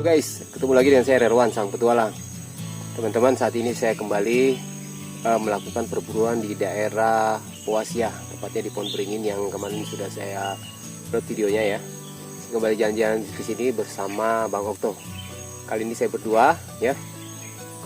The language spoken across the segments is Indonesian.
Halo guys, ketemu lagi dengan saya Rerwan Sang Petualang. Teman-teman, saat ini saya kembali melakukan perburuan di daerah Poasia, tepatnya di Pohon Beringin yang kemarin sudah saya upload videonya ya. Saya kembali jalan-jalan ke sini bersama Bang Okto. Kali ini saya berdua ya,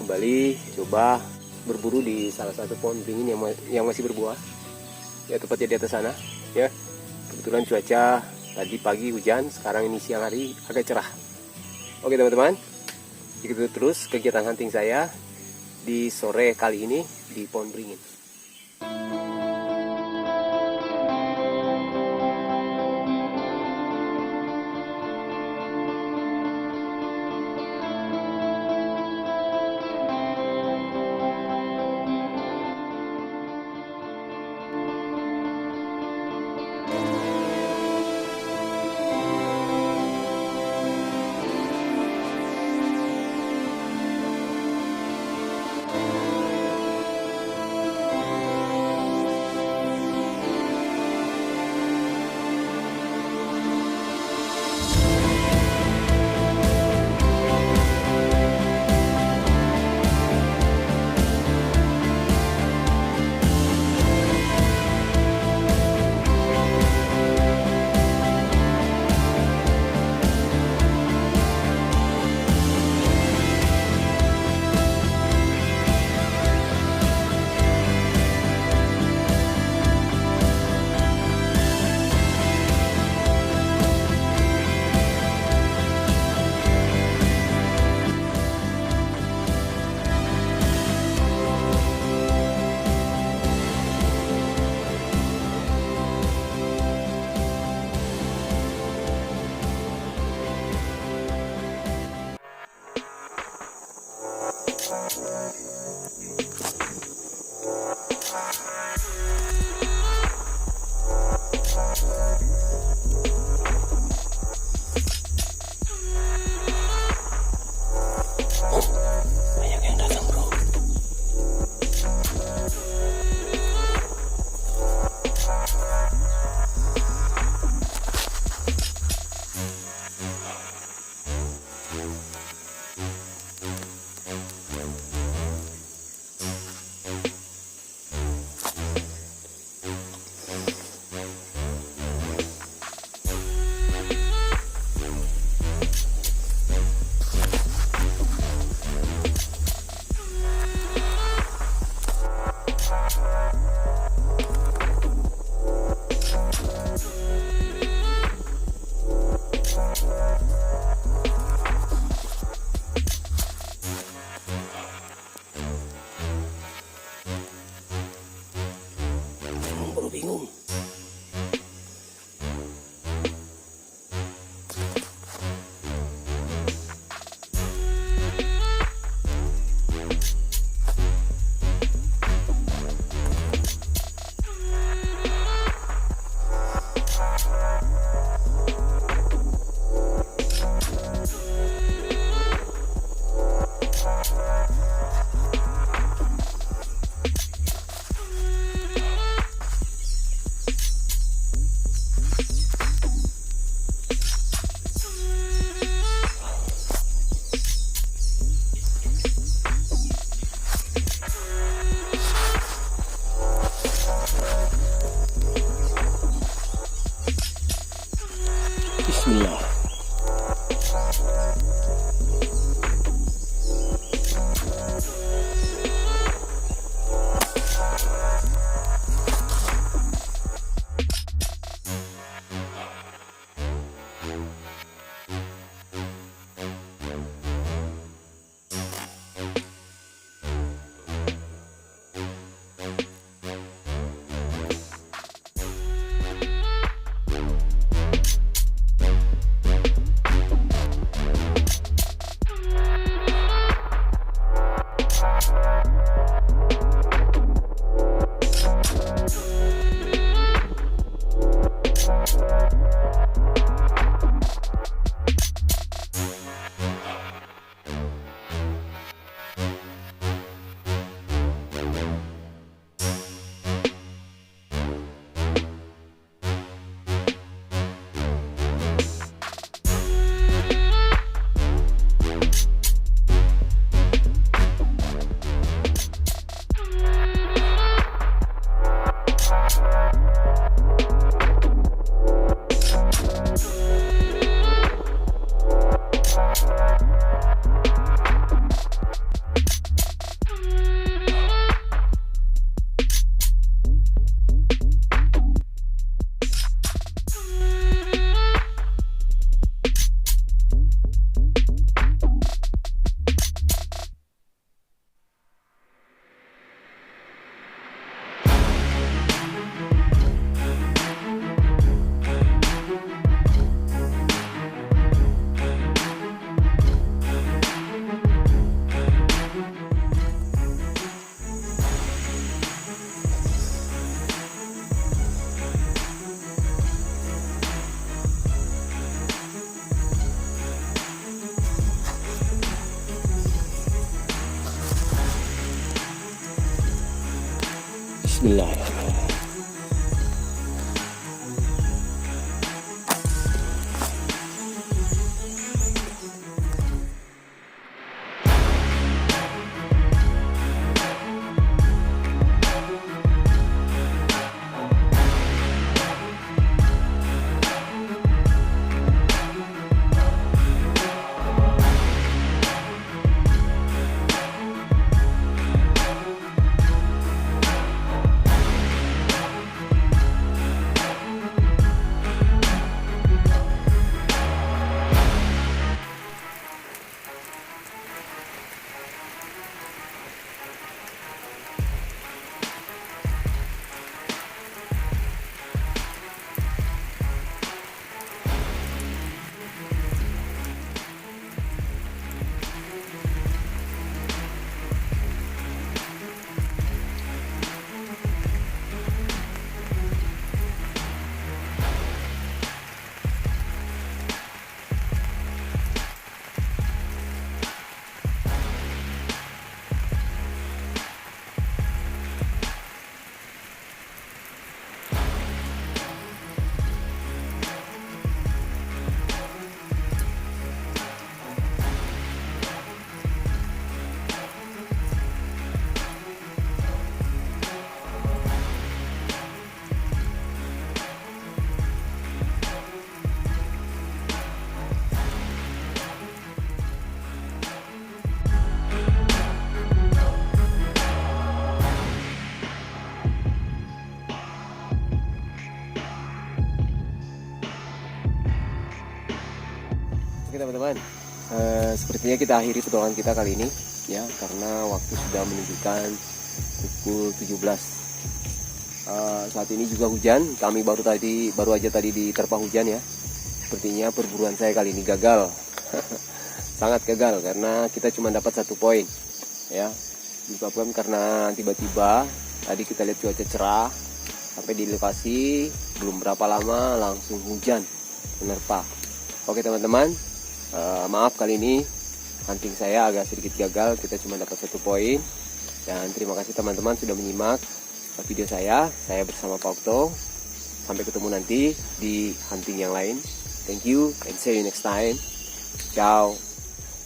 kembali coba berburu di salah satu pohon beringin yang masih berbuah. Ya, tepatnya di atas sana ya. Kebetulan cuaca tadi pagi hujan, sekarang ini siang hari agak cerah. Oke teman-teman, ikuti terus kegiatan hunting saya di sore kali ini di Pohon Beringin. Banyak yang datang bro. Baru bingung. Bismillah. Bismillahirrahmanirrahim. Oke teman-teman, sepertinya kita akhiri petualangan kita kali ini ya, karena waktu sudah menunjukkan pukul 17. Saat ini juga hujan, kami baru aja tadi diterpa hujan ya. Sepertinya perburuan saya kali ini gagal. Sangat gagal karena kita cuma dapat 1 poin ya. Disebabkan karena tiba-tiba tadi kita lihat cuaca cerah, sampai di lokasi belum berapa lama langsung hujan menerpa. Oke teman-teman, maaf kali ini hunting saya agak sedikit gagal, kita cuma dapat 1 poin. Dan terima kasih teman-teman sudah menyimak video saya bersama Pak Okto. Sampai ketemu nanti di hunting yang lain. Thank you and see you next time. Ciao,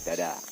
dadah.